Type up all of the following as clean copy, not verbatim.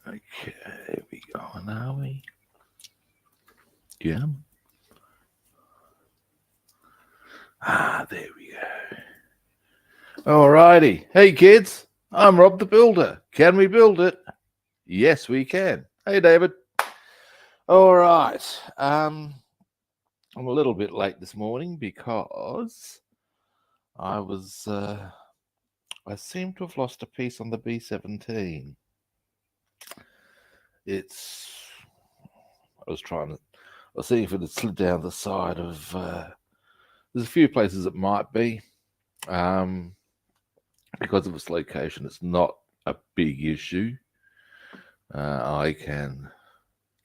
Okay, we going, are we? Yeah. There we go. Alrighty. Hey, kids. I'm Rob the Builder. Can we build it? Yes, we can. Hey, David. All right. I'm a little bit late this morning because I was. I seem to have lost a piece on the B-17. It's. I was trying to. I was seeing if it had slid down the side of. There's a few places it might be. Um, because of its location, it's not a big issue. I can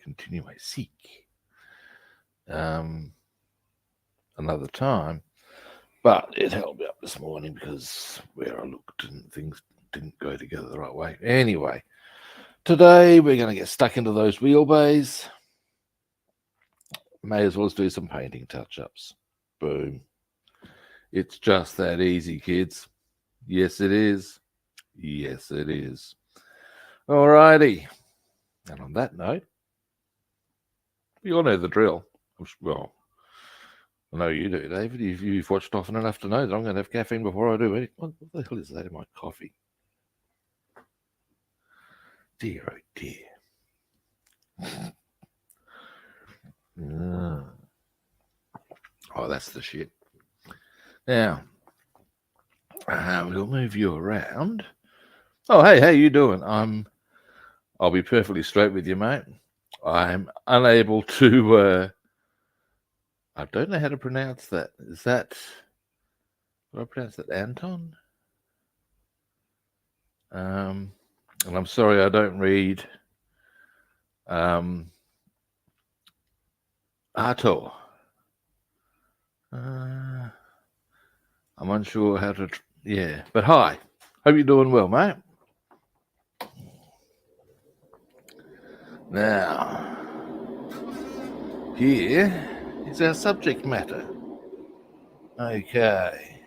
continue my seek another time, but it held me up this morning because where I looked and things didn't go together the right way. Anyway, today we're going to get stuck into those wheelbays. May as well do some painting touch-ups. Boom. It's just that easy, kids. Yes, it is. Yes, it is. Alrighty. And on that note, you all know the drill. Well, I know you do, David. You've watched often enough to know that I'm going to have caffeine before I do anything. What the hell is that in my coffee? Dear, oh dear. Oh, that's the shit. Now, we'll move you around. Oh, hey, how you doing? I'll be perfectly straight with you, mate. I'm unable to. I don't know how to pronounce that. Is that? Do I pronounce that Anton? And I'm sorry, I don't read. Arto. I'm unsure how to. Yeah, but hi. Hope you're doing well, mate. Now, here is our subject matter. Okay.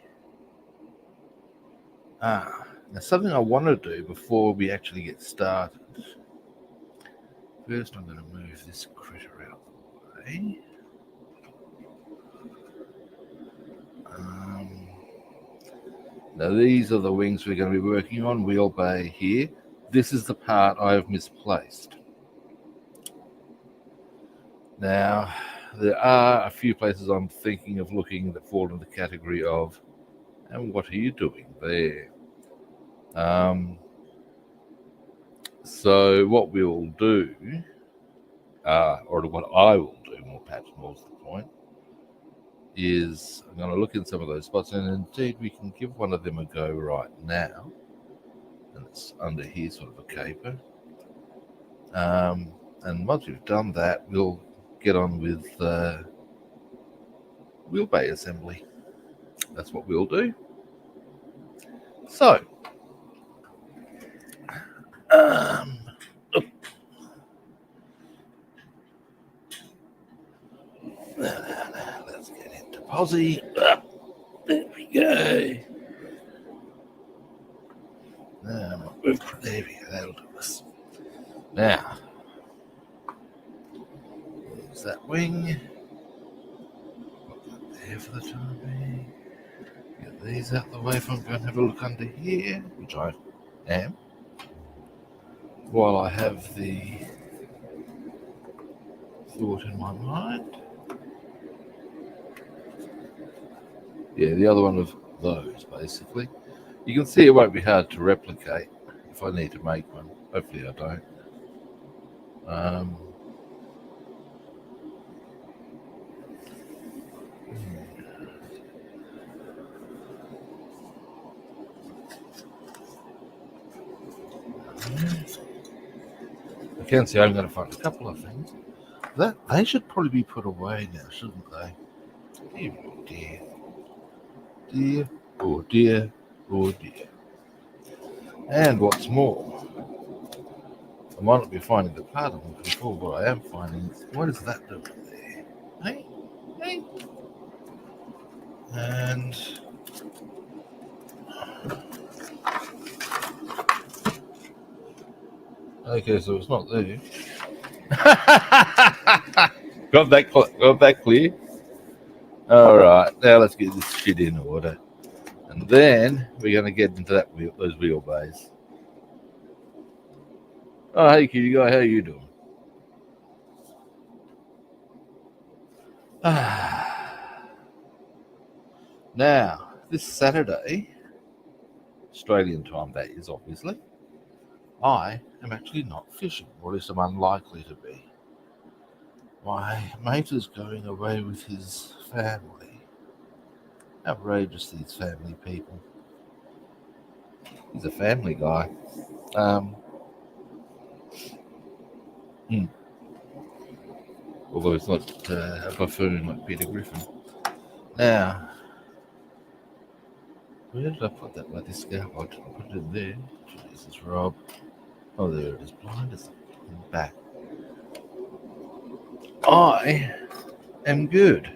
Now something I want to do before we actually get started. First, I'm going to move this critter out of the way. Now, these are the wings we're going to be working on, wheel bay here. This is the part I have misplaced. Now, there are a few places I'm thinking of looking that fall in the category of, and what are you doing there? So what we'll do, or what I will do, perhaps more's the point, is I'm going to look in some of those spots, and indeed we can give one of them a go right now. And it's under here, sort of a caper. And once we've done that, we'll get on with wheel bay assembly. That's what we'll do. So, let's get into Posy. There we go. There we go. That'll do us. Now, there's that wing. Put that there for the time being. Get these out the way if I'm going to have a look under here, which I am. While I have the thought in my mind. Yeah, the other one of those, basically. You can see it won't be hard to replicate if I need to make one. Hopefully I don't. I can see I'm going to find a couple of things. That they should probably be put away now, shouldn't they? Dear, oh dear. Dear, oh dear, oh dear. And what's more, I might not be finding the part I'm looking for, but I am finding. What is that doing there? Hey? Hey? And Okay, so it's not there. got that clear? Alright, now let's get this shit in order. And then we're going to get into those wheelbase. Oh, hey, cutie guy, how you doing? Now, this Saturday, Australian time that is, obviously, I am actually not fishing, or at least I'm unlikely to be. My mate is going away with his family. Outrageous, these family people. He's a family guy. Although it's not a buffoon like Peter Griffin. Now, where did I put that bloody scalp? I didn't put it in there. Jesus, Rob. Oh, there it is. Blind as a bat. I am good.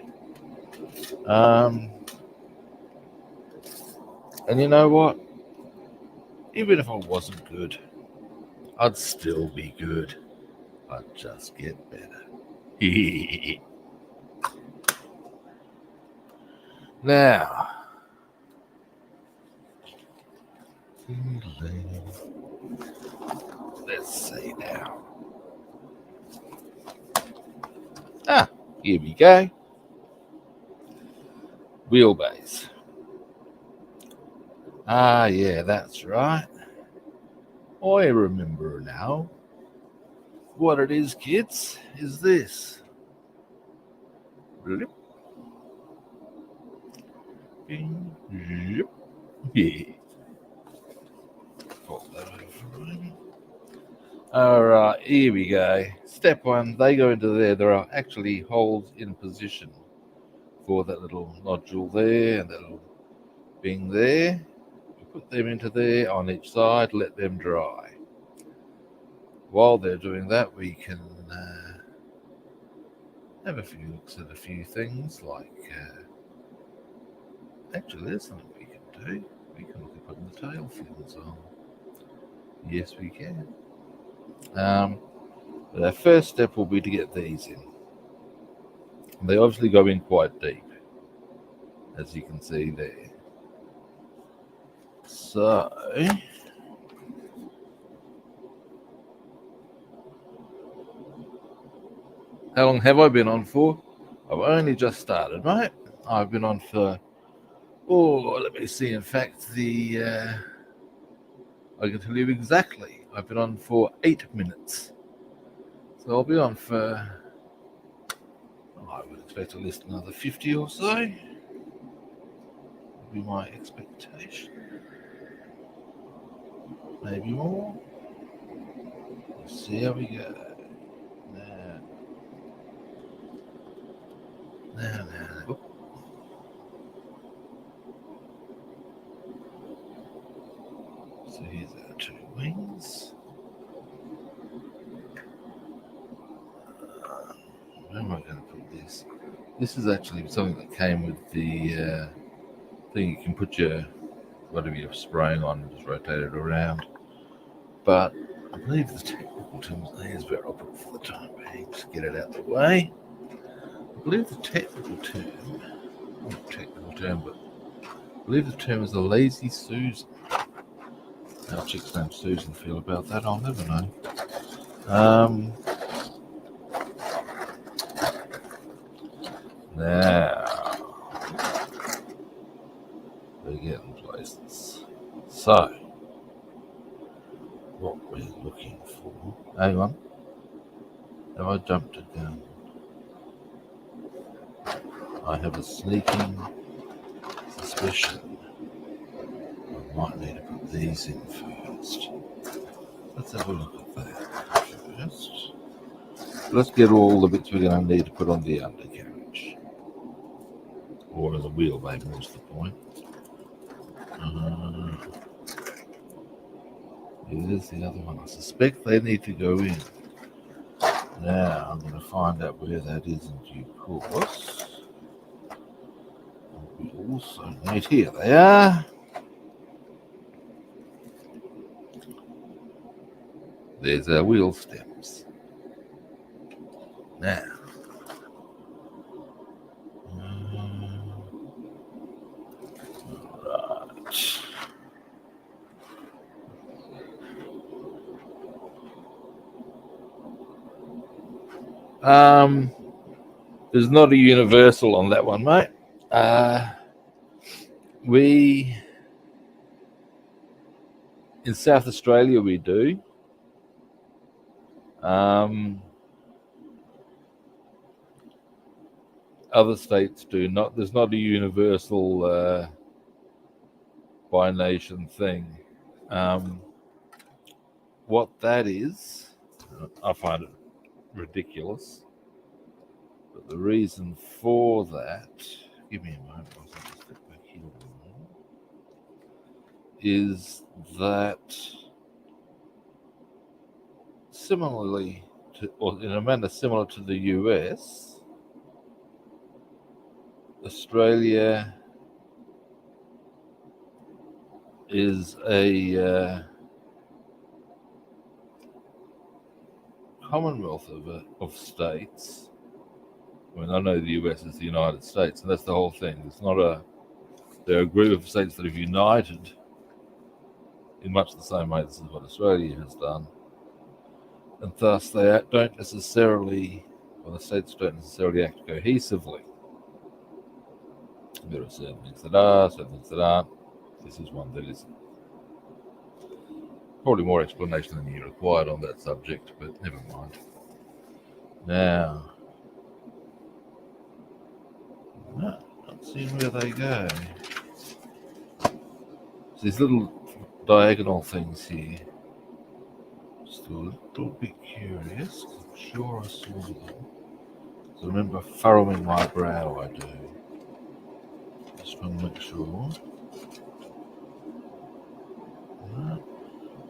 And you know what? Even if I wasn't good, I'd still be good. I'd just get better. Now, let's see now. Here we go. Wheelbase. Yeah, that's right. I remember now. What it is, kids, is this. Blip. Bing. Zip. Yeah. Pop that over for a moment. Alright, here we go. Step one, they go into there. There are actually holes in position for that little nodule there and that little bing there. We put them into there on each side, let them dry. While they're doing that, we can have a few looks at a few things like actually there's something we can do. We can look at putting the tail fins on. Yes, we can. But our first step will be to get these in. They obviously go in quite deep, as you can see there. So, how long have I been on for? I've only just started, mate. I've been on for, let me see. In fact, I can tell you exactly. I've been on for 8 minutes. So I'll be on for, I would expect at least another 50 or so. Would be my expectation. Maybe more. Let's see how we go. Now. So here's our 2 wings. Where am I going to put this? This is actually something that came with the thing you can put whatever you're spraying on and just rotate it around. But I believe the technical term, here's where I'll put it for the time being, just get it out of the way. I believe the technical term, not technical term, but I believe the term is a lazy Susan. How chick's named Susan feel about that? I'll never know. Now we're getting places. So what we're looking for. Hang on. Have I jumped it down? I have a sneaking suspicion I might need to put these in first. Let's have a look at that first. Let's get all the bits we're going to need to put on the undercarriage. Or the wheel, maybe, was the point. Here's the other one. I suspect they need to go in. Now, I'm going to find out where that is in due course. We also need, here they are. There's our wheel stems. Now, right. There's not a universal on that one, mate. We in South Australia we do. Other states do not. There's not a universal by nation thing. What that is, I find it ridiculous. But the reason for that, give me a moment, I'll just step back here a moment, is that similarly to, or in a manner similar to the US, Australia is a commonwealth of states. I mean, I know the US is the United States, and that's the whole thing. It's not a. They're a group of states that have united in much the same way this is what Australia has done, and thus they don't necessarily, well, the states don't necessarily act cohesively. There are certain things that are, certain things that aren't. This is one that isn't. Probably more explanation than you required on that subject, but never mind. Now, not seeing where they go. So these little diagonal things here. Just a little bit curious. I'm sure I saw them. So I remember furrowing my brow, I do. Just want to make sure.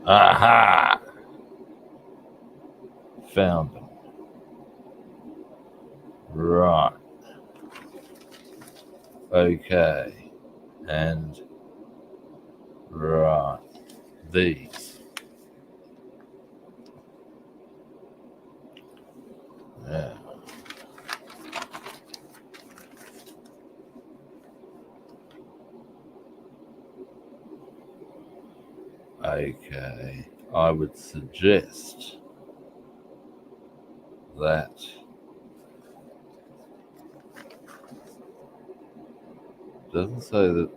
Aha! Found them. Right. Okay. And right. These. Yeah. Okay. I would suggest that doesn't say that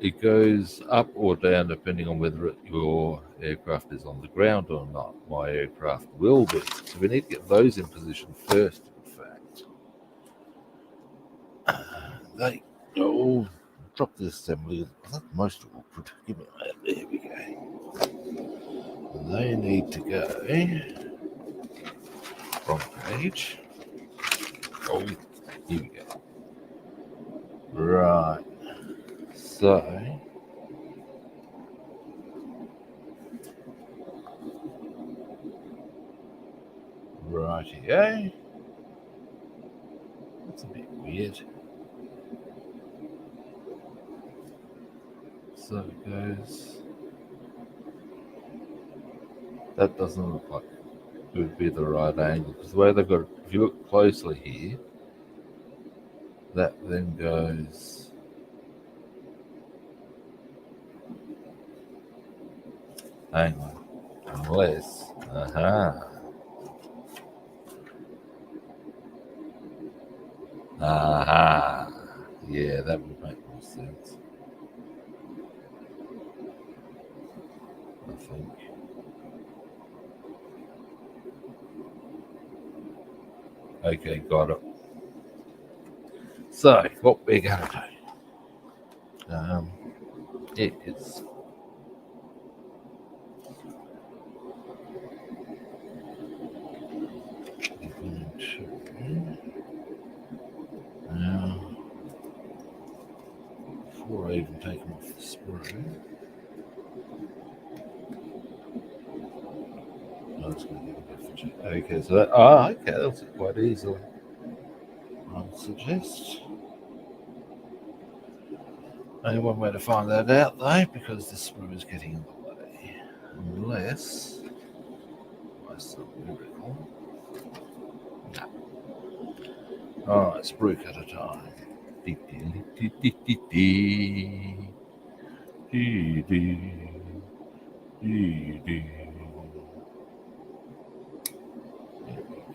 it goes up or down depending on whether your aircraft is on the ground or not. My aircraft will be. So we need to get those in position first, in fact. They drop the assembly. That's most awkward. Give me that. There we go. And they need to go. Wrong page. Oh, here we go. Right. So. Righty-o. That's a bit weird. So it goes. That doesn't look like it would be the right angle because the way they've got it, if you look closely here, that then goes. Hang on. Unless. Aha. Aha. Yeah, that would make more sense. I think. Okay, got it. So, what we're going to do. It's. Now, before I even take them off the sprue, I'm just going to give it a check. Okay, so that, okay, that's quite easily. I would suggest. Only one way to find that out though, because this sprue is getting in the way. Unless press the miracle. No. Alright, spruik at a time. There we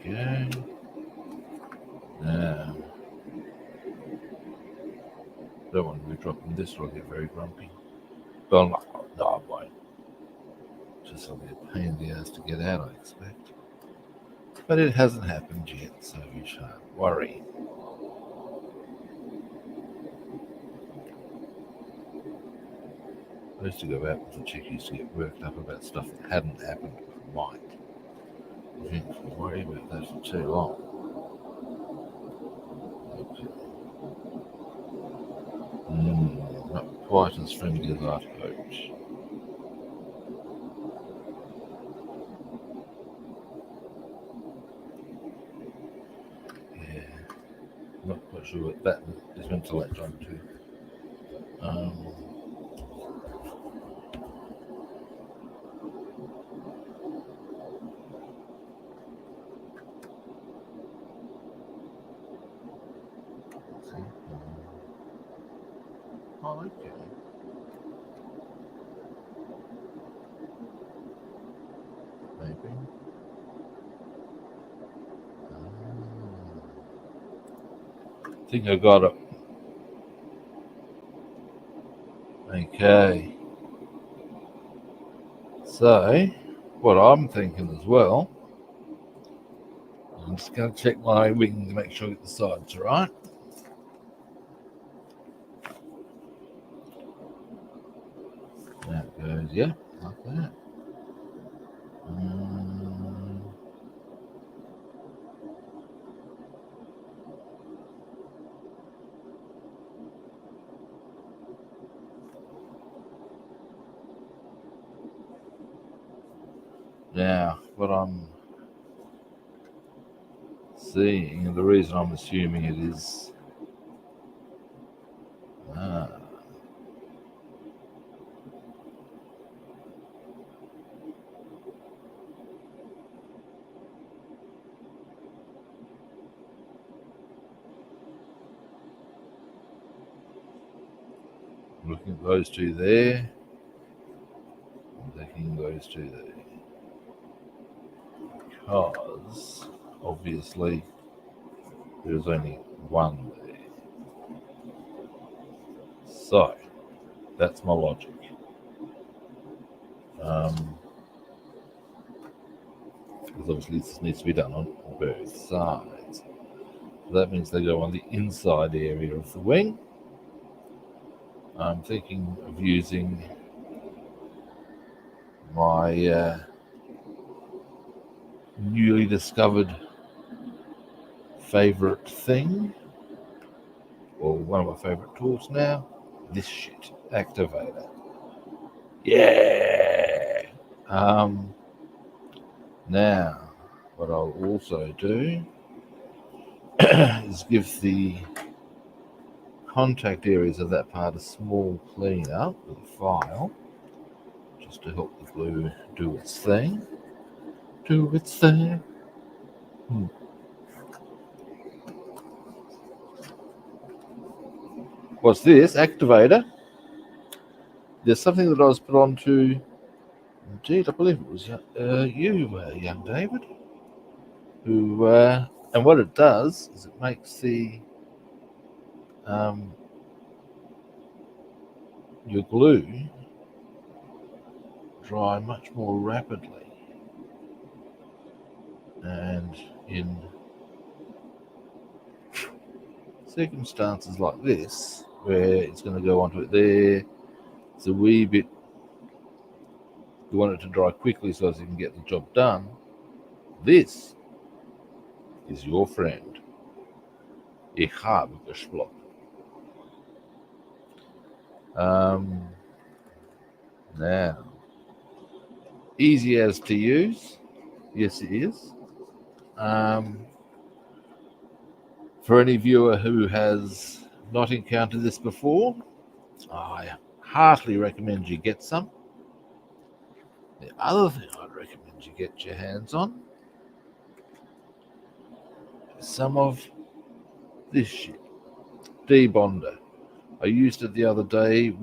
go. Now, don't want to be dropping this or I'll get very grumpy. But no, I won't. Just will be a pain in the ass to get out, I expect. But it hasn't happened yet, so you shan't worry. I used to go out with the chickies to get worked up about stuff that hadn't happened but might. I think we'll worry about that for too long. Okay. Not quite as friendly as I'd hoped. Yeah, not quite sure what that is meant to latch on to. Oh, okay. Maybe. I think I got it. Okay. So, what I'm thinking as well, I'm just going to check my wing to make sure I get the sides right. That goes, yeah, like that. Now, what I'm seeing, and the reason I'm assuming it is, looking at those two there, and taking those two there. Because, obviously, there's only one there. So, that's my logic. Because obviously this needs to be done on both sides. So that means they go on the inside area of the wing. I'm thinking of using my newly discovered favourite thing, or one of my favourite tools now, this shit, activator. Yeah! Now, what I'll also do is give the contact areas of that part a small clean up with a file, just to help the glue do its thing. What's this? Activator. There's something that I was put onto. Indeed, I believe it was you, young David. Who and what it does is it makes the your glue dry much more rapidly, and in circumstances like this, where it's going to go onto it there, it's a wee bit, you want it to dry quickly so as you can get the job done. This is your friend. Ich habe gesprochen. Now, easy as to use. Yes, it is. For any viewer who has not encountered this before, I heartily recommend you get some. The other thing I'd recommend you get your hands on is some of this shit. Debonder. I used it the other day.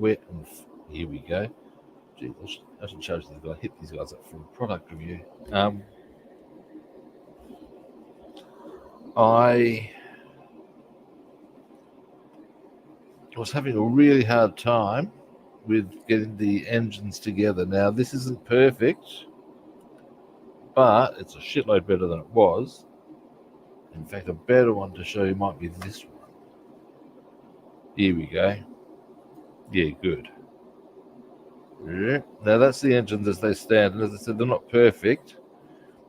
Here we go. Gee, I should show these guys. Hit these guys up for a product review. I was having a really hard time with getting the engines together. Now, this isn't perfect, but it's a shitload better than it was. In fact, a better one to show you might be this one. Here we go. Yeah, good. Yeah. Now, that's the engines as they stand. And as I said, they're not perfect,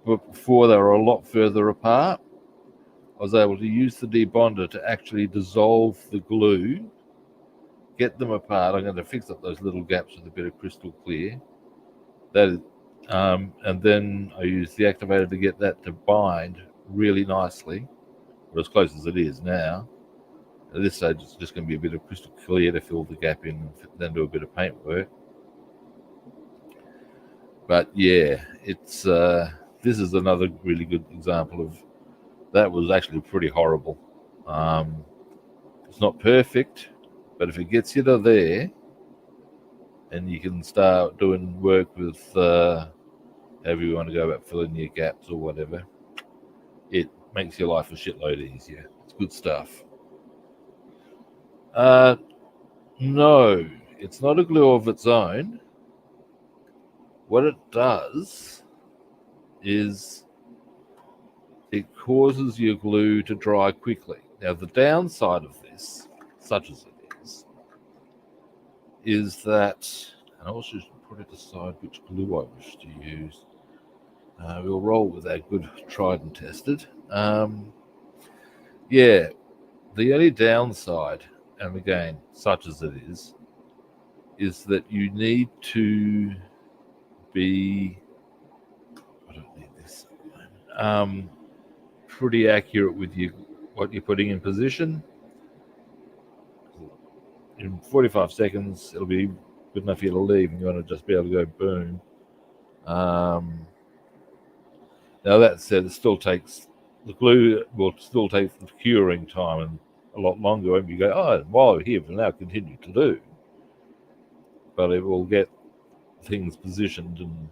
but before they were a lot further apart. I was able to use the debonder to actually dissolve the glue, get them apart. I'm going to fix up those little gaps with a bit of crystal clear. And then I use the activator to get that to bind really nicely, or as close as it is now. At this stage, it's just going to be a bit of crystal clear to fill the gap in, and then do a bit of paint work. But yeah, it's this is another really good example of that was actually pretty horrible. It's not perfect, but if it gets you to there, and you can start doing work with however you want to go about filling your gaps or whatever, it makes your life a shitload easier. It's good stuff. No, it's not a glue of its own. What it does is it causes your glue to dry quickly. Now, the downside of this, such as it is that, and I also should put it aside which glue I wish to use. We'll roll with our good tried and tested. Yeah, the only downside, and again, such as it is that you need to be, I don't need this, pretty accurate with what you're putting in position. In 45 seconds, it'll be good enough for you to leave, and you want to just be able to go boom. Now that said, the glue will still take the curing time and a lot longer when you go, oh, while we're here, we'll now continue to do. But it will get things positioned and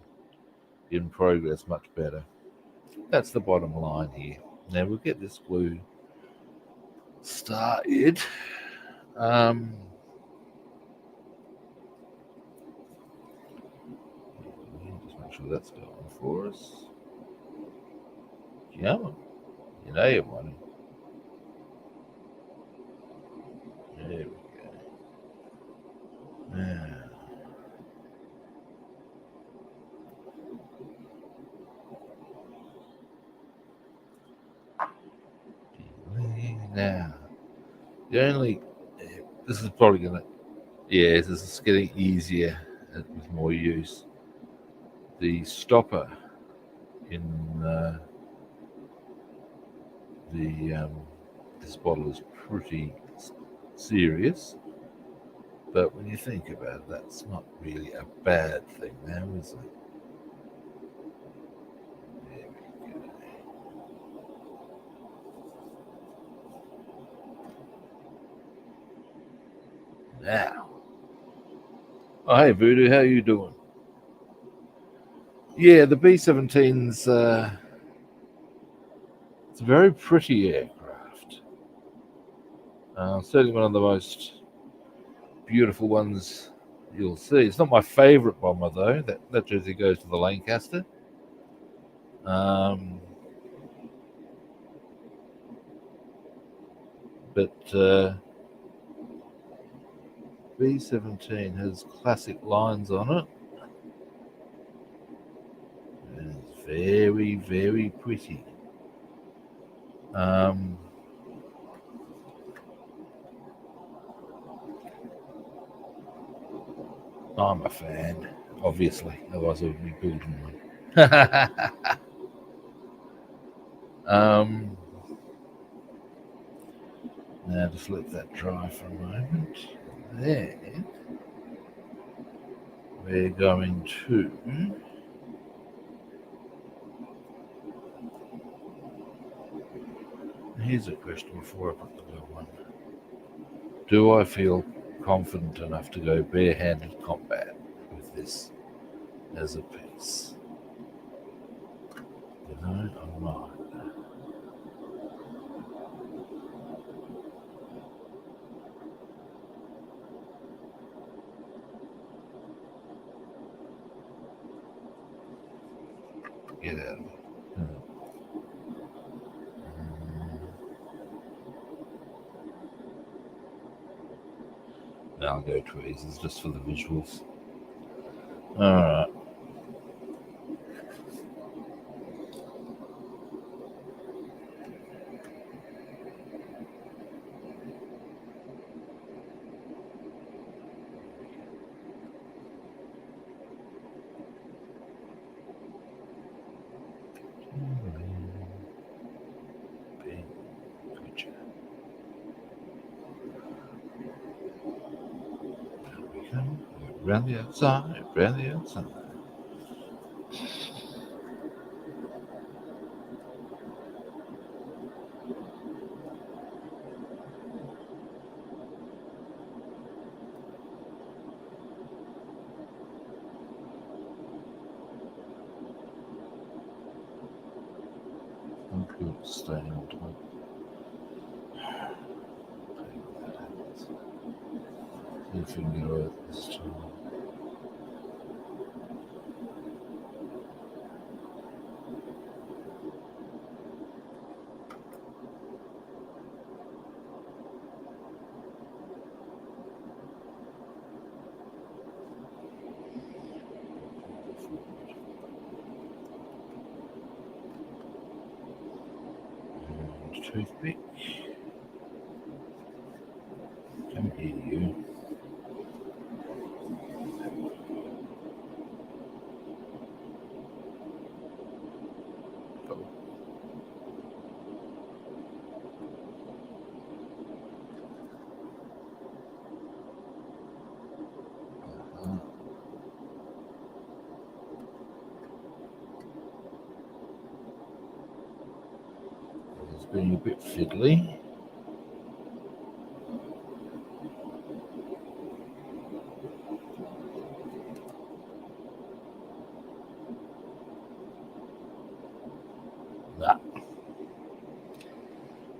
in progress much better. That's the bottom line here. Now we'll get this glue started. Just make sure that's going for us. Come on. You know you want it. There we go. Now, this is probably gonna, this is getting easier with more use. The stopper in this bottle is pretty serious, but when you think about it, that's not really a bad thing now, is it? There we go. Now, oh, hey Voodoo, how you doing? Yeah, the B-17's it's a very pretty aircraft. Certainly one of the most beautiful ones you'll see. It's not my favourite bomber though. That jersey goes to the Lancaster. But B-17 has classic lines on it. And it's very, very pretty. I'm a fan, obviously. Otherwise, I would be building one. Now, just let that dry for a moment. Then we're going to here's a question before I put the little one. Do I feel confident enough to go barehanded combat with this as a piece? You know, I might. Get out of it. Now I'll go tweezers just for the visuals. Alright. Around the outside, around the outside. I'm good at staying on top. See if we can get away with this time. Toothpick. Come here, you. It's being a bit fiddly.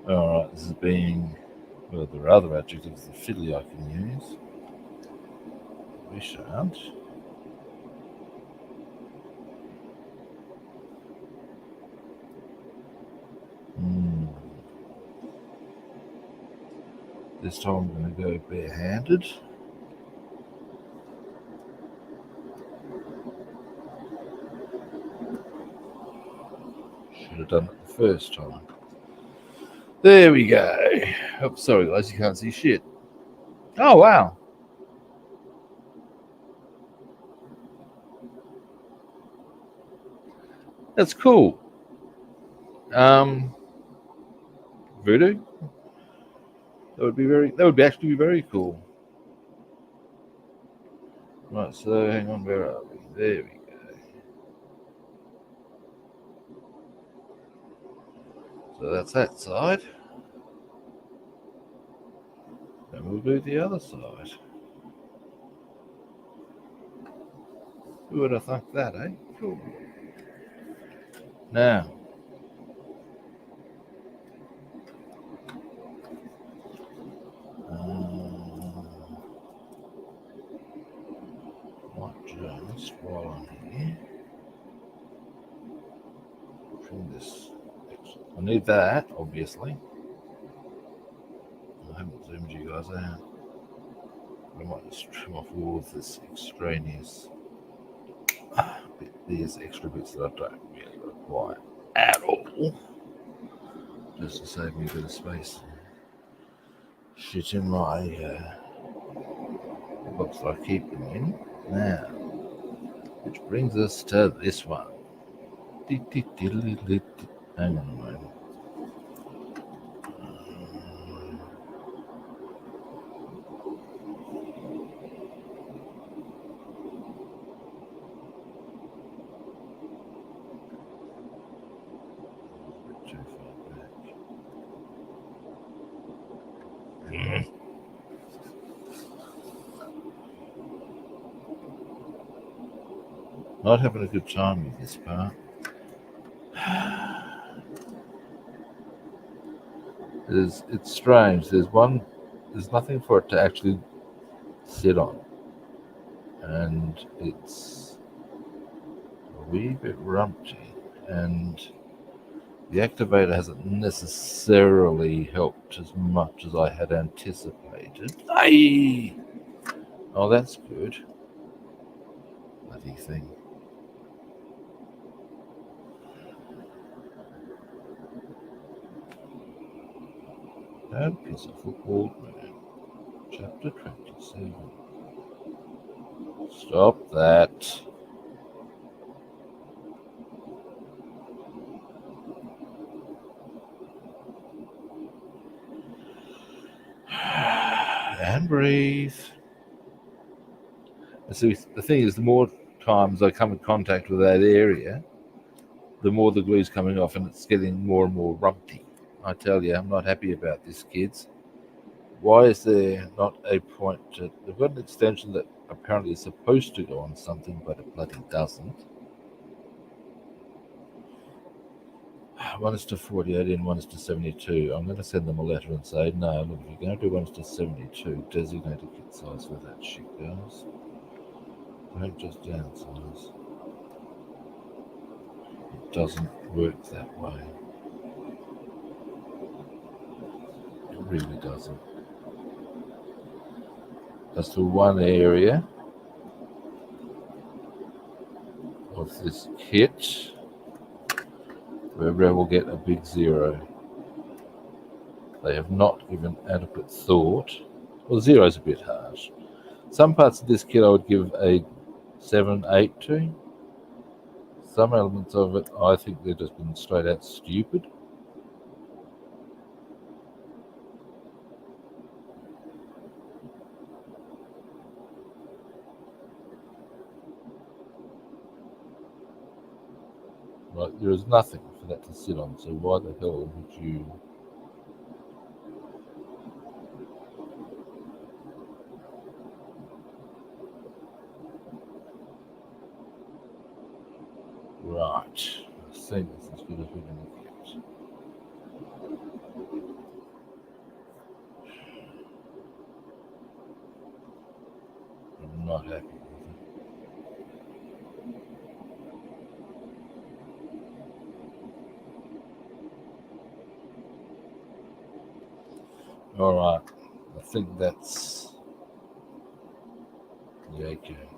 Alright, this is being, well, there are other adjectives of fiddly I can use. We shan't. This time I'm going to go barehanded. Should have done it the first time. There we go. Oh, sorry guys, you can't see shit. Oh wow. That's cool. Voodoo? That would actually be very cool. Right, so hang on, where are we? There we go. So that's that side. Then we'll do the other side. Who would have thunk that, eh? Cool. Now, just while I'm here, trim this. I need that, obviously. I haven't zoomed you guys out. I might just trim off all of this extraneous these extra bits that I don't really require at all, just to save me a bit of space. Shit in my box that I keep them in. Now, which brings us to this one. Hang on a moment. Too far back. Not having a good time with this part. It's strange. There's nothing for it to actually sit on, and it's a wee bit rumpy, and the activator hasn't necessarily helped as much as I had anticipated. Aye! Oh, that's good. Bloody thing. Bad piece of football, man. Chapter 27. Stop that. And breathe. See, the thing is, the more times I come in contact with that area, the more the glue's coming off, and it's getting more and more rumpy. I tell you, I'm not happy about this, kids. Why is there not a point to... They've got an extension that apparently is supposed to go on something, but it bloody doesn't. One is to 48 and one is to 72. I'm going to send them a letter and say, no, look, if you're going to do one is to 72, designate a kit size where that shit goes. Don't just downsize. It doesn't work that way. It really doesn't. That's the one area of this kit where Revell will get a big 0. They have not given adequate thought. Well, 0 is a bit harsh. Some parts of this kit I would give a 7, 8 to. Some elements of it, I think they've just been straight out stupid. Right, there is nothing for that to sit on, so why the hell would you... Right, I think this is as good as we're going to get. I'm not happy with it. Alright, I think that's... Yeah, okay.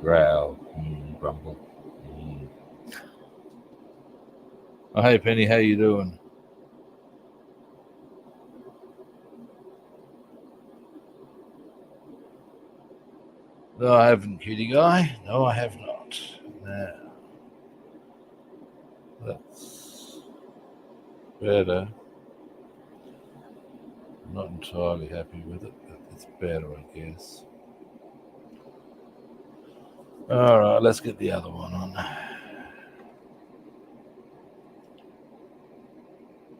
Growl, grumble. Oh, hey Penny, how you doing? No, I haven't, cutie guy. No, I have not. No. That's better. I'm not entirely happy with it, but it's better, I guess. Alright, let's get the other one on.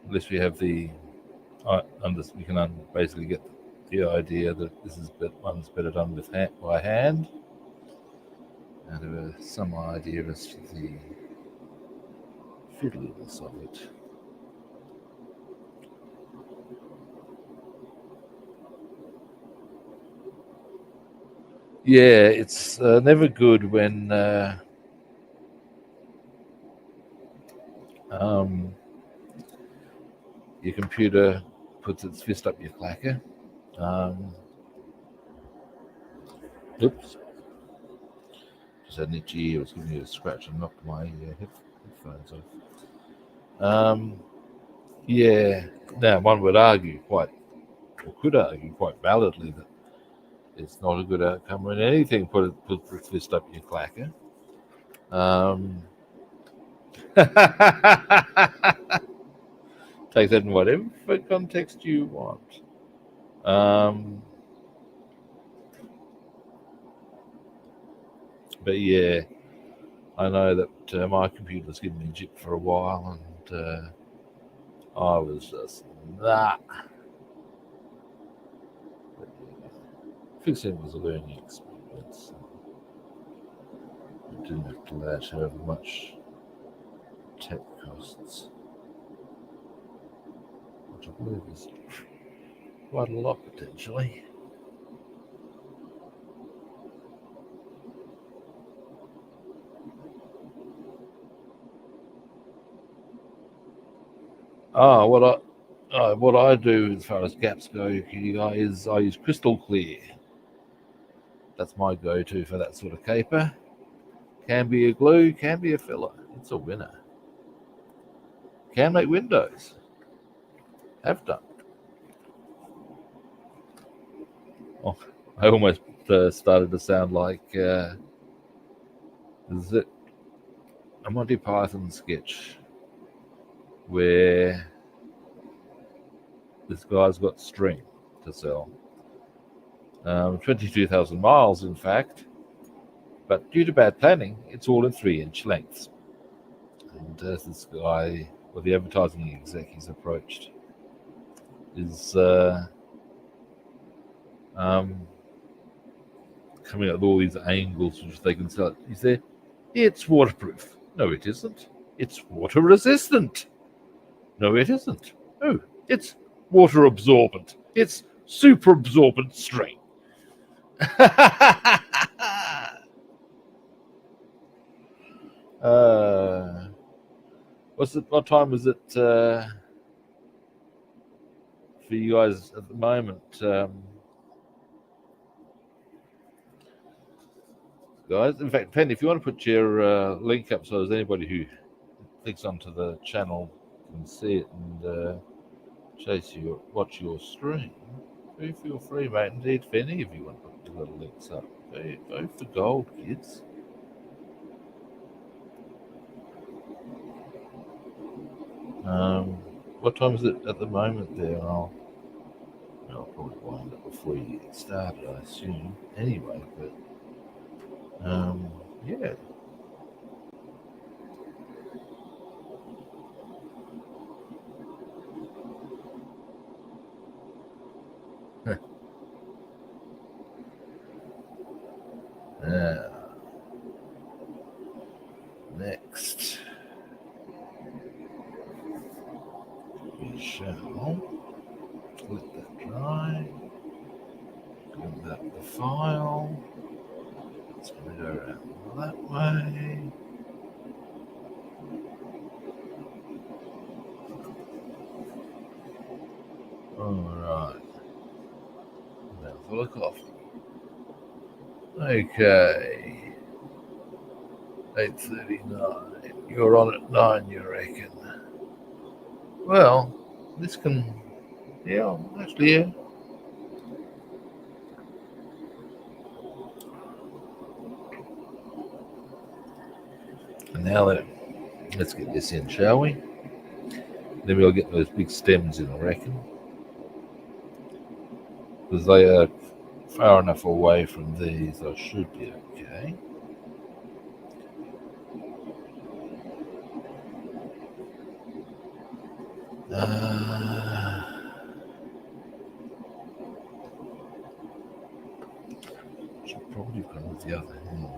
At least we have the... we can basically get the idea that this is one's better done with by hand, and some idea as to the fiddliness of it. Yeah, it's never good when your computer puts its fist up your clacker. Oops. Just had an itchy ear. It was giving me a scratch and knocked my headphones off. Yeah. Now, one would argue could argue quite validly that it's not a good outcome when anything puts its fist up your clacker. Take that in whatever context you want. But yeah, I know that my computer's given me jip for a while, and I was just nah. Fixing was a learning experience. I didn't have to lash however much tech costs, which I believe is quite a lot potentially. What I do as far as gaps go, you guys, I use crystal clear. That's my go-to for that sort of caper. Can be a glue, can be a filler. It's a winner. Can make windows. Have done. Oh, I almost started to sound like is it a Monty Python sketch where this guy's got string to sell. 22,000 miles, in fact. But due to bad planning, it's all in 3-inch lengths. And this guy, or the advertising exec he's approached, is coming up with all these angles which they can sell it. He said, it's waterproof. No, it isn't. It's water resistant. No, it isn't. No, it's water absorbent. It's super absorbent string. What time is it for you guys at the moment? Guys, in fact, Penny, if you want to put your link up so there's anybody who clicks onto the channel can see it and watch your stream, do feel free, mate. Indeed, if any of you want to put the little links up, go for gold, kids. What time is it at the moment there? I'll probably wind up before you get started, I assume. Anyway, but yeah. Next, we shall let that dry. Bring up the file. It's going to go around that way. Alright. Now full of coffee. Okay. 8:39. You're on at 9, you reckon? Well, this can... Yeah, actually, yeah. And now let's get this in, shall we? Then we'll get those big stems in, I reckon. Because they are far enough away from these, I should be okay. Should probably go with the other hand.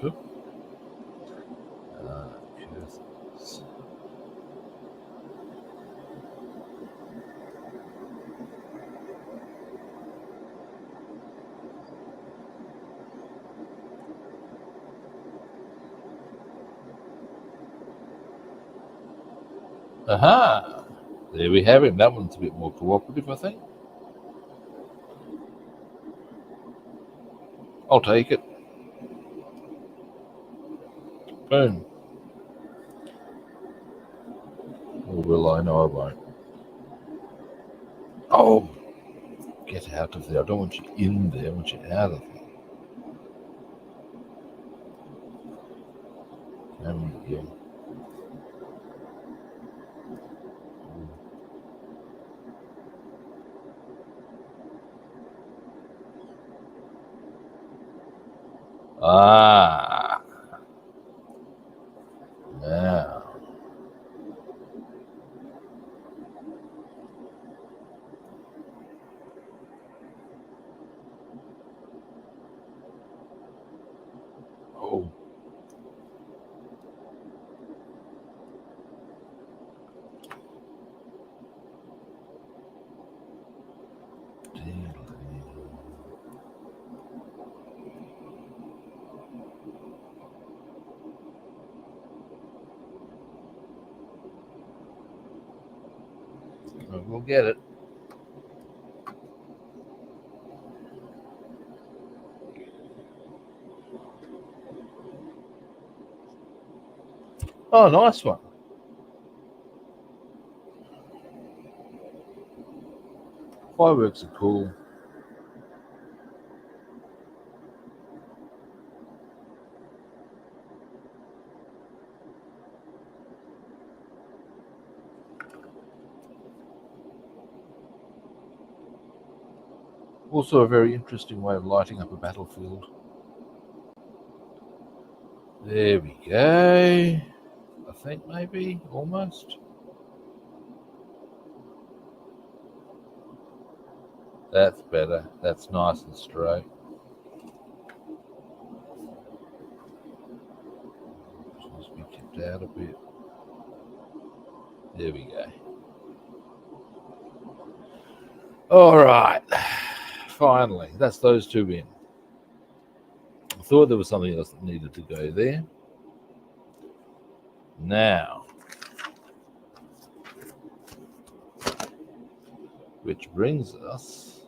Good. Aha! There we have him. That one's a bit more cooperative, I think. I'll take it. Boom. Or will I? No, I won't. Oh! Get out of there. I don't want you in there. I want you out of there. Yeah. Ah, now. Oh. We'll get it. Oh, nice one. Fireworks are cool. Also a very interesting way of lighting up a battlefield. There we go. I think maybe, almost. That's better. That's nice and straight. Just be tipped out a bit. There we go. All right. Finally, that's those two in. I thought there was something else that needed to go there. Now, which brings us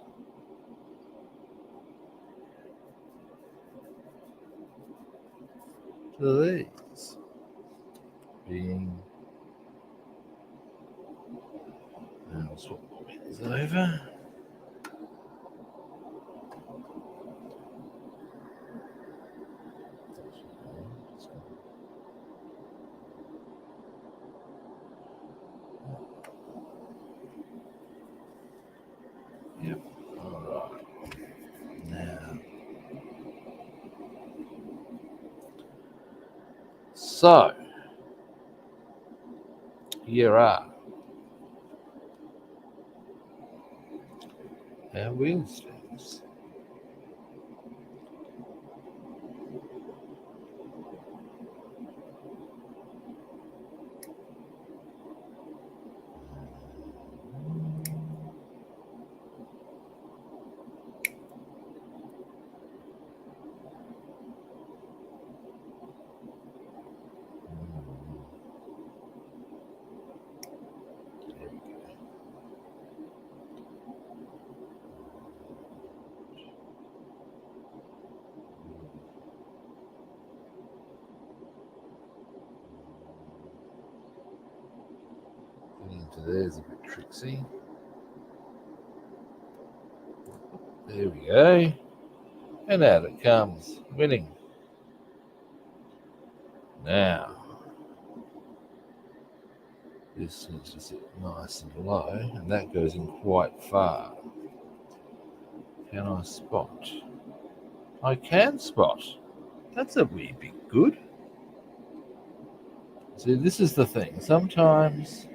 to these being. Now, swap these over. Yep. All right. Now, so here are our wheel stems. Into there's a bit tricksy. There we go. And out it comes, winning. Now, this needs to sit nice and low, and that goes in quite far. Can I spot? I can spot. That's a wee bit good. See, this is the thing. Sometimes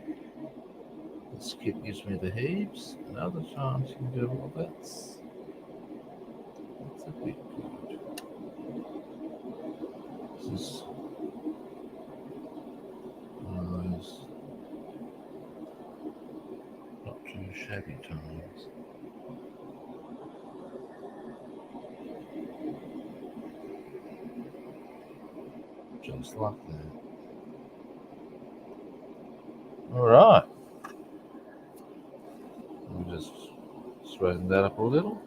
the skip gives me the heaves, and other times you can go, well, that's a bit good. This is one of those not too shabby times. Just like that. All right. We'll just straighten that up a little.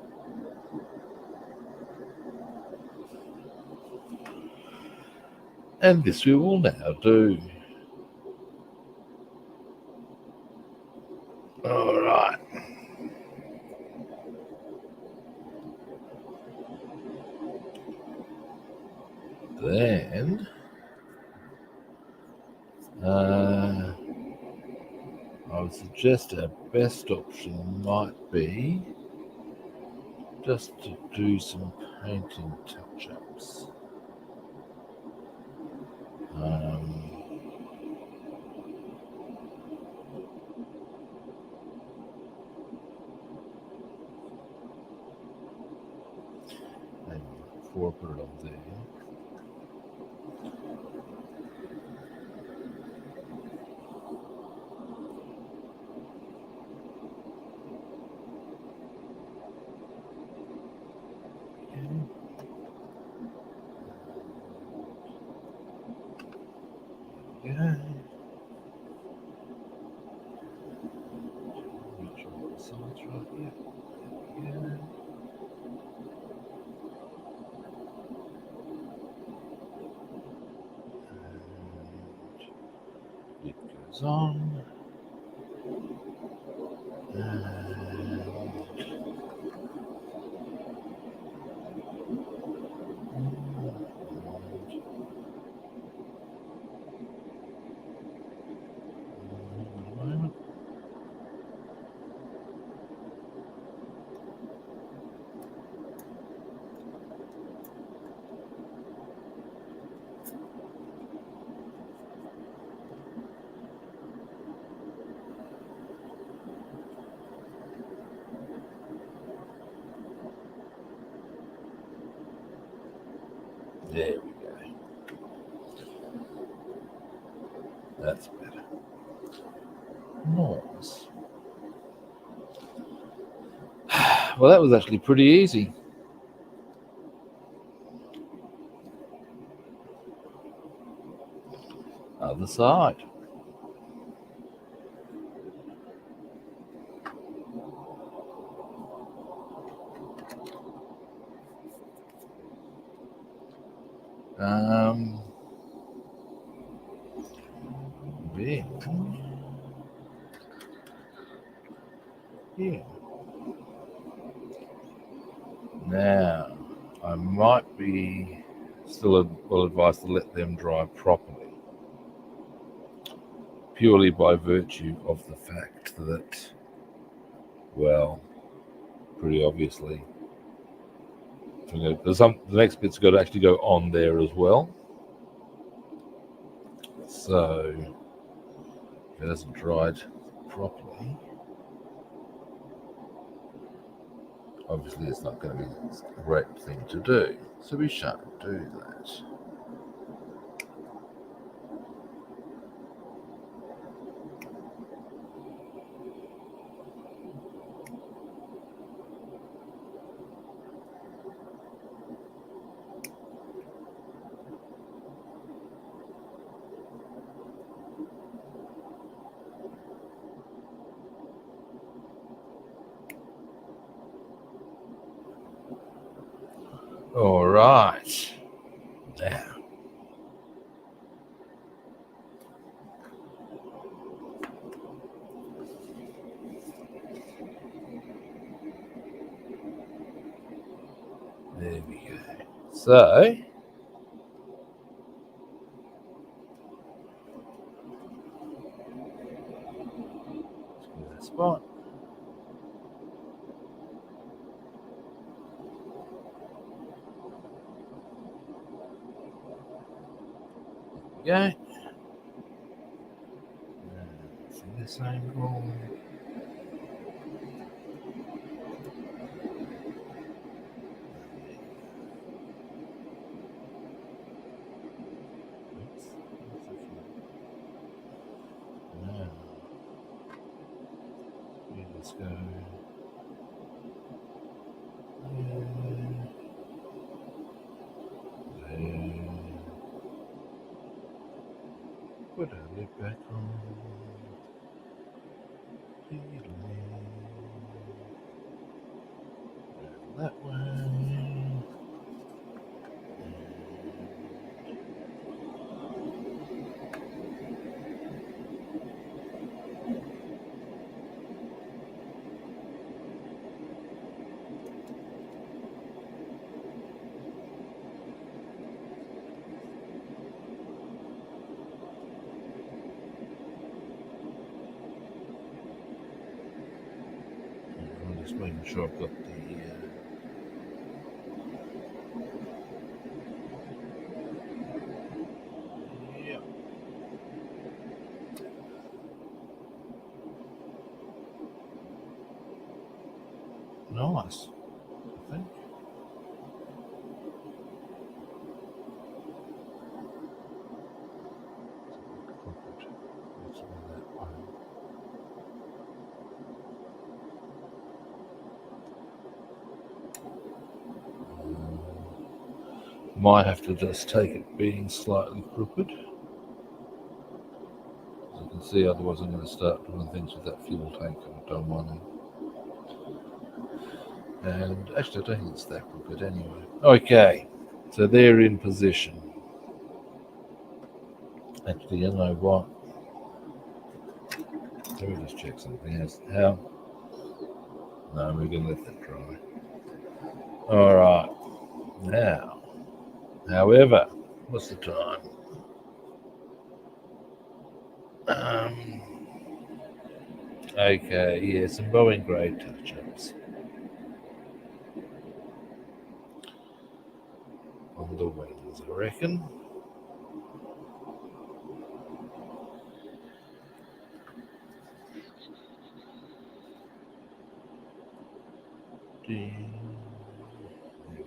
And this we will now do. All right. Then I would suggest our best option might be just to do some painting touch-ups. Maybe before I put it on there. Yeah. Make sure the side's right. Yeah. And it goes on. There we go. That's better. Nice. Well, that was actually pretty easy. Other side. Yeah. Now, I might be still well advised to let them dry properly, purely by virtue of the fact that, well, pretty obviously, the next bit's got to actually go on there as well. So, if it hasn't dried properly, obviously it's not going to be a great thing to do. So we shan't do that. All right. Now, there we go. So, that spot. There we go. See this angle. Now, let's go. Put our lid back on. That way. I'm just making sure I've got the yeah. nice, I think. Might have to just take it being slightly crooked. As you can see, otherwise I'm going to start doing things with that fuel tank and I don't want to. And actually, I don't think it's that crooked anyway. Okay, so they're in position. Actually, you know what? Let me just check something else. How? No, we're going to let that dry. All right. Now, however, what's the time? Okay, yeah, some Boeing grade touch-ups on the wings, I reckon. There we go.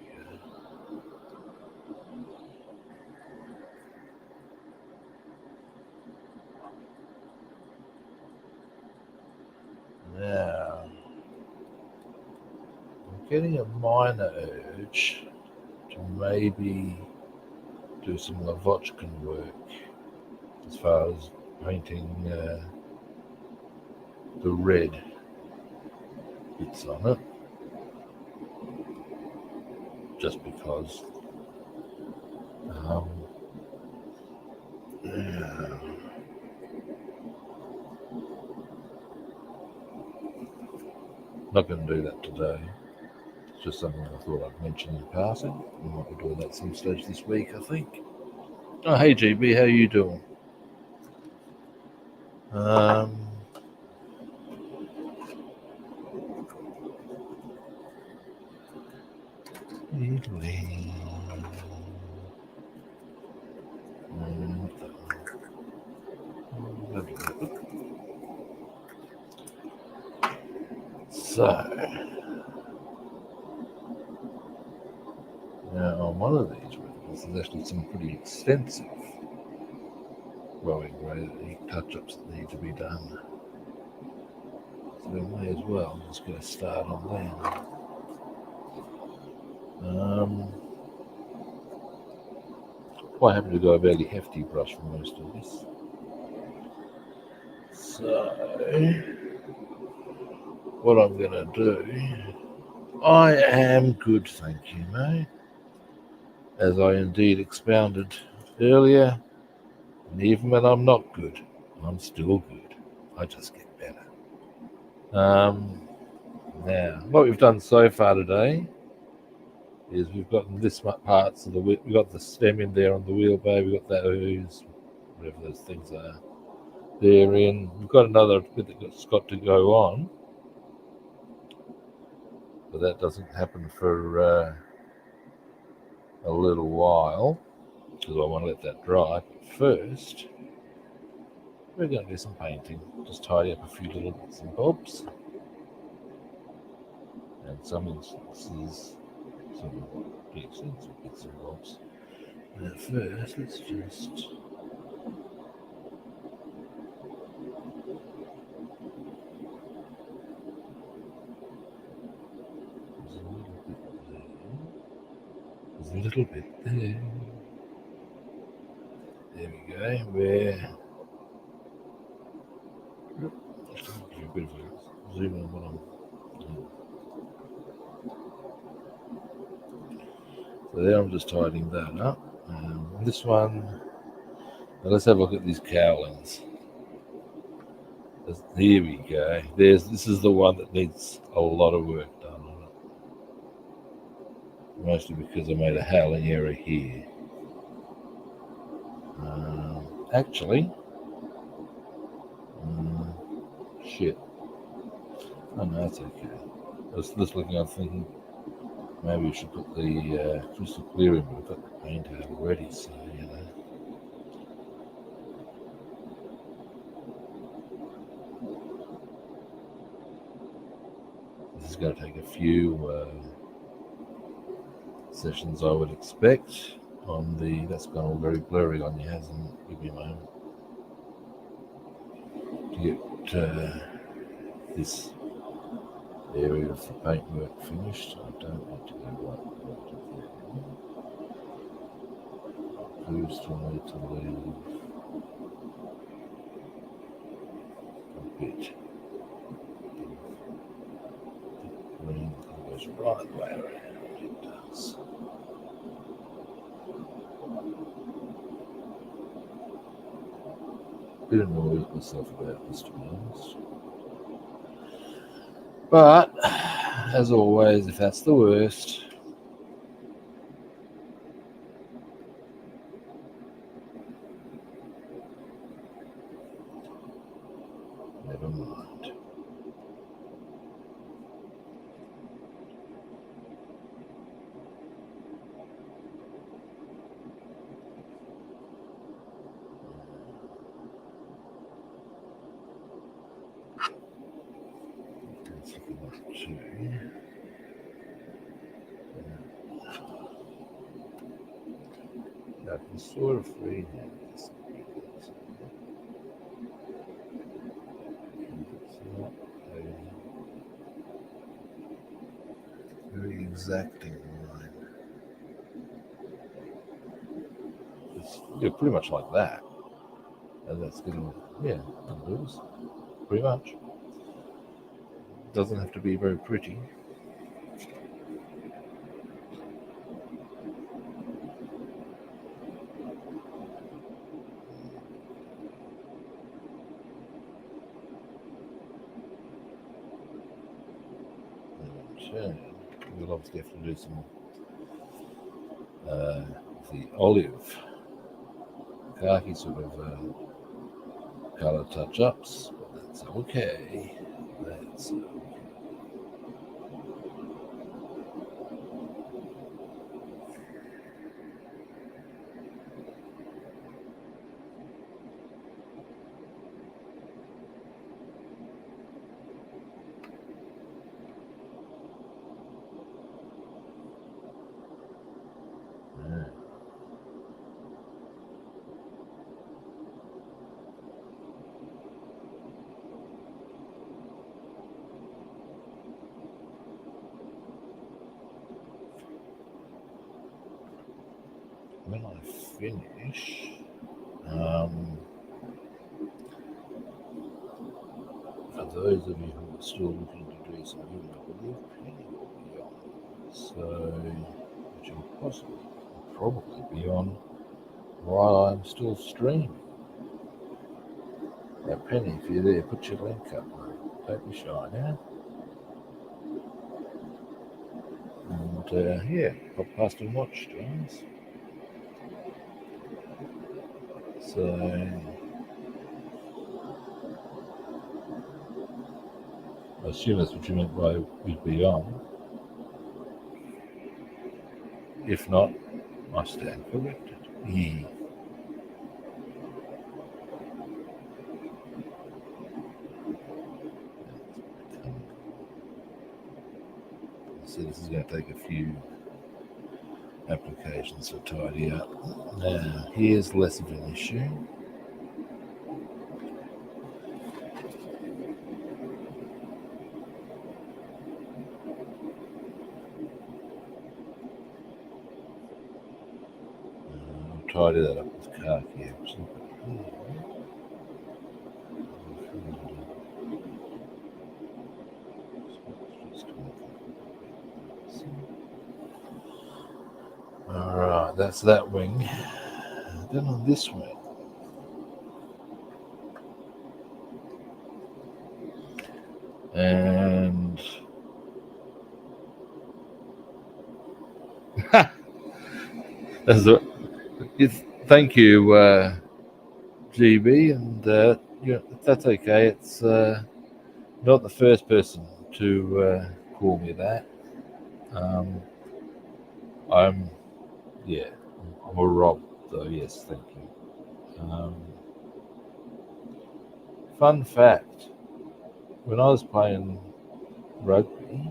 Now, I'm getting a minor urge to maybe do some Lavochkin work as far as painting the red bits on it, just because not going to do that today. It's just something I thought I'd mention in passing. We might be doing that some stage this week, I think. Oh, hey GB, how you doing? So, now on one of these ribbons, there's actually some pretty extensive growing grade touch-ups that need to be done. So we may as well just get a start on them. Quite happy to go a fairly hefty brush for most of this. So, what I'm going to do, I am good, thank you, mate. As I indeed expounded earlier, and even when I'm not good, I'm still good. I just get better. Now, what we've done so far today is we've gotten this much parts of the wheel. We've got the stem in there on the wheel bay. We've got that hose, whatever those things are. They're in. We've got another bit that's got to go on, but that doesn't happen for a little while because I want to let that dry. But first, we're going to do some painting. Just tidy up a few little bits and bobs. And some instances, some pretty extensive bits and bobs. But first, let's just there's a little bit there. There we go. Where just give you a bit of a zoom in on what I'm doing. So there I'm just tidying that up. This one, now let's have a look at these cowlings. Here we go. This is the one that needs a lot of work done on it. Mostly because I made a howling error here. Actually, shit. Oh no, that's okay. I was just looking, I was thinking maybe we should put the crystal clear in, but I've got the paint out already, so you know. This is going to take a few sessions, I would expect. On the, that's gone all very blurry on you, hasn't it? Give me a moment to get this area of the paintwork finished. I don't need to go right there. Blue still need to leave a bit. Green goes right the way around. It does. Bit annoyed with myself about this, to be honest. But as always, if that's the worst, never mind. That's looking like two. I can sort of read this. It's not a very exacting line. It's pretty much like that. And that's getting, loose. Pretty much. Doesn't have to be very pretty. We'll obviously have to do some the olive khaki sort of colour touch-ups, but that's okay. That's okay. When I finish, for those of you who are still looking to do some viewing, I believe Penny will be on. So, which will probably be on while I'm still streaming. Now, Penny, if you're there, put your link up, mate. Don't be shy now. And pop past and watch, guys. So, I assume that's what you meant by we'd be on. If not, I stand corrected. So this is going to take a few applications to tidy up. Now, here's less of an issue. I'll tidy that up with khaki, actually. Alright, that's that wing. Then on this wing, and thank you, GB, and that's okay. It's not the first person to call me that. I'm a Rob, though. Yes, thank you. Fun fact: when I was playing rugby,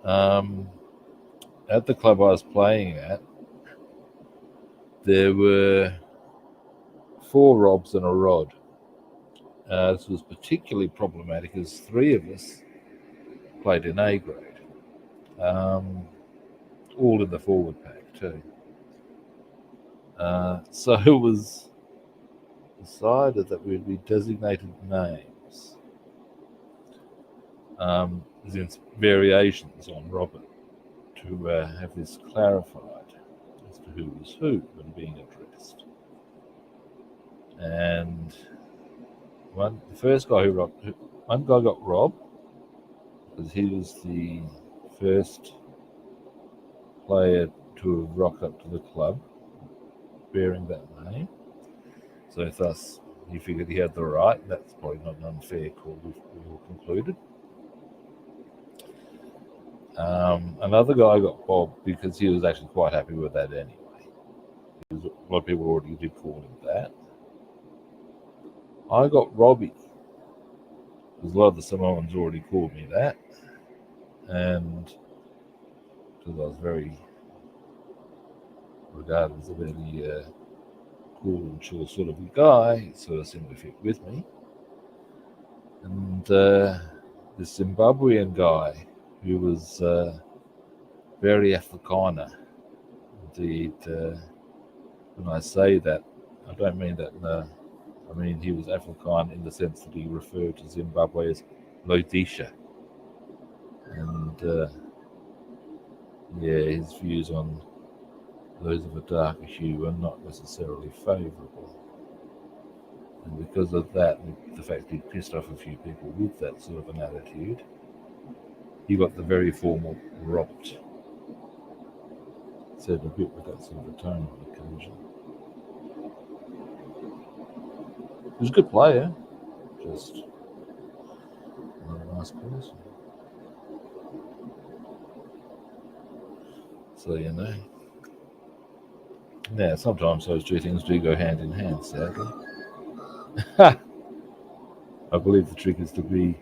At the club I was playing at, there were 4 Robs and a Rod. This was particularly problematic as 3 of us played in A grade, all in the forward pack too. So it was decided that we'd be designated names, as in variations on Robert, to have this clarified as to who was who when being addressed. And one guy got robbed because he was the first player to rock up to the club bearing that name. So thus, he figured he had the right. That's probably not an unfair call, we all concluded. Another guy got Bob because he was actually quite happy with that anyway. A lot of people already did call him that. I got Robbie because a lot of the Samoans already called me that. And because I was very regarded as a very cool and chill sort of a guy, it sort of seemed to fit with me. And this Zimbabwean guy who was very Afrikaner. Indeed, when I say that, I don't mean that I mean he was Afrikaner in the sense that he referred to Zimbabwe as Rhodesia. And his views on those of a darker hue are not necessarily favourable. And because of that, and the fact he pissed off a few people with that sort of an attitude, he got the very formal robbed. Said a bit with that sort of a tone on occasion. He was a good player, just not a nice person. So, you know. Yeah, sometimes those two things do go hand in hand, sadly. I believe the trick is to be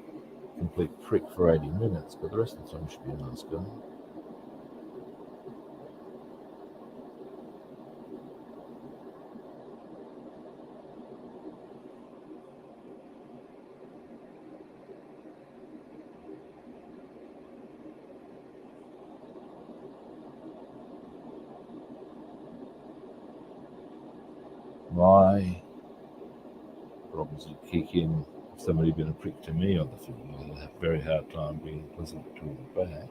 a complete prick for 80 minutes, but the rest of the time should be a nice guy. My problems would kick in if somebody had been a prick to me on the field. I'd have a very hard time being pleasant to them back.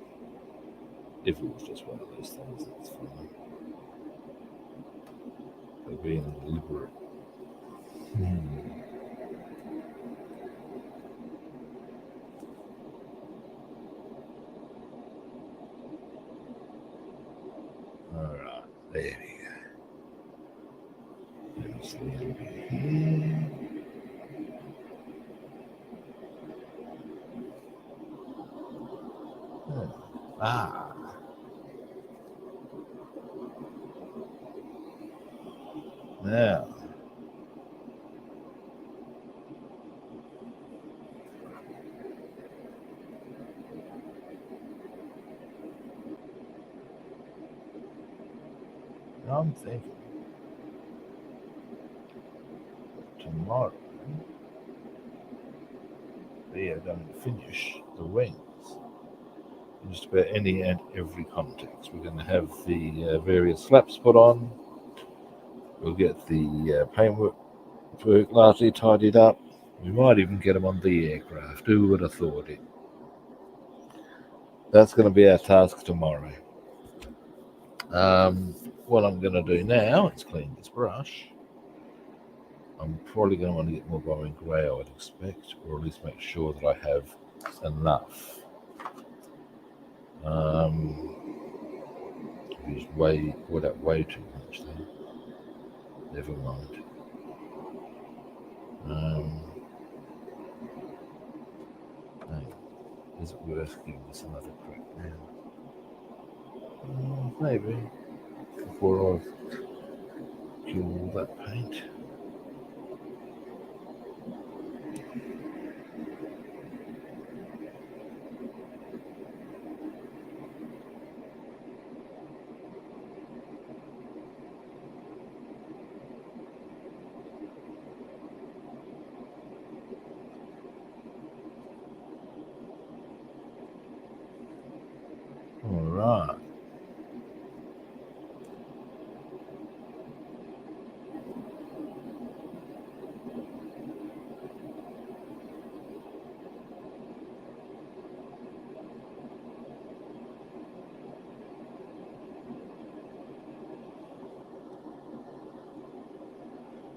If it was just one of those things, that's fine. But being deliberate. Alright, there we go. There's the end here. Now, I'm thinking tomorrow we are going to finish the wings in just about any and every context. We're going to have the various slaps put on. We'll get the paintwork largely tidied up. We might even get them on the aircraft. Who would have thought it? That's going to be our task tomorrow. What I'm going to do now is clean this brush. I'm probably going to want to get more going grey, I would expect, or at least make sure that I have enough. Used way too much then. Never mind. Is it worth giving this another crack now? Maybe. Before I've killed all that paint. right.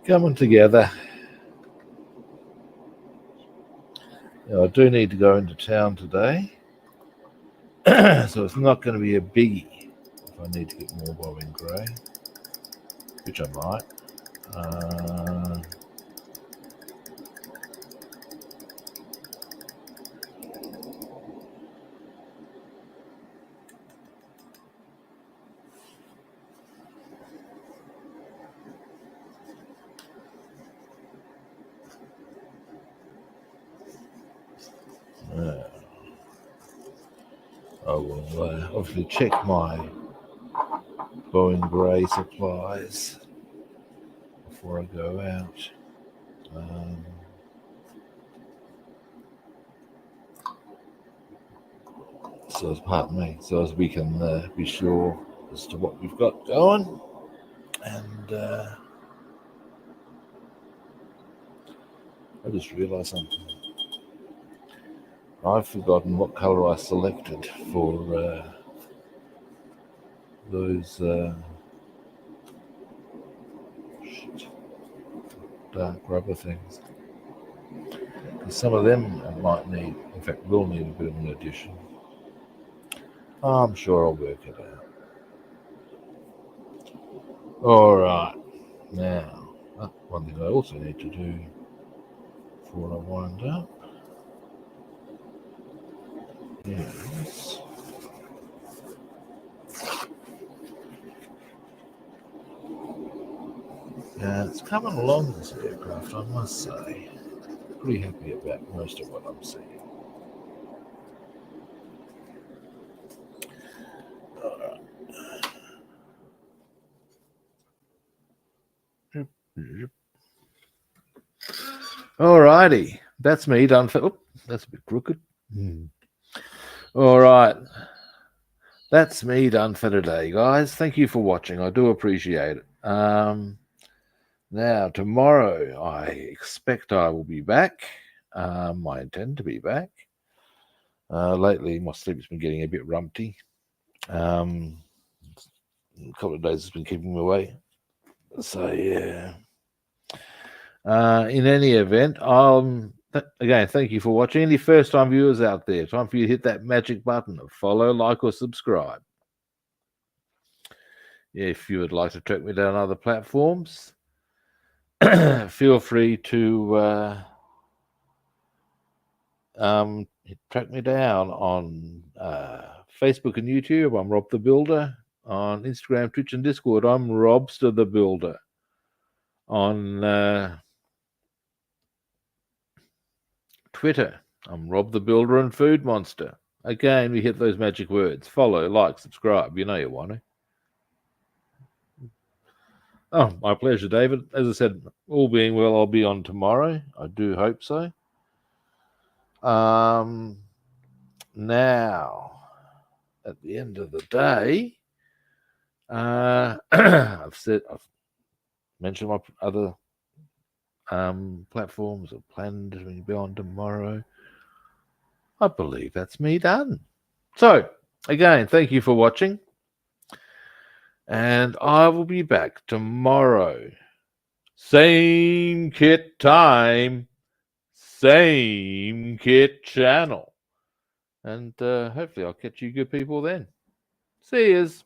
Coming together. Yeah, I do need to go into town today, so it's not going to be a biggie if I need to get more bobbing grey, which I might. I will obviously check my Bowen Grey supplies before I go out. So, pardon me, so as we can be sure as to what we've got going. And I just realised something. I've forgotten what colour I selected for those dark rubber things. Some of them might need, in fact, will need a bit of an addition. I'm sure I'll work it out. All right. Now, one thing I also need to do before I wind up is it's coming along, this aircraft, I must say. Pretty happy about most of what I'm seeing. All righty, that's me done for. Oh, that's a bit crooked. All right, that's me done for today, guys. Thank you for watching. I do appreciate it. Now, tomorrow, I expect I will be back. I intend to be back. Lately, my sleep's been getting a bit rumpty. A couple of days has been keeping me away. So, yeah. In any event, again, thank you for watching. Any first-time viewers out there, time for you to hit that magic button of follow, like, or subscribe. If you would like to track me down other platforms, feel free to track me down on Facebook and YouTube. I'm Rob the Builder. On Instagram, Twitch, and Discord, I'm Robster the Builder. On Twitter, I'm Rob the Builder and Food Monster. Again, we hit those magic words. Follow, like, subscribe. You know you want to. Oh, my pleasure, David. As I said, all being well, I'll be on tomorrow. I do hope so. Now, at the end of the day, I've mentioned my other platforms are planned to be on tomorrow. I believe that's me done. So, again, thank you for watching. And I will be back tomorrow. Same kit time, same kit channel. And hopefully I'll catch you good people then. See yous.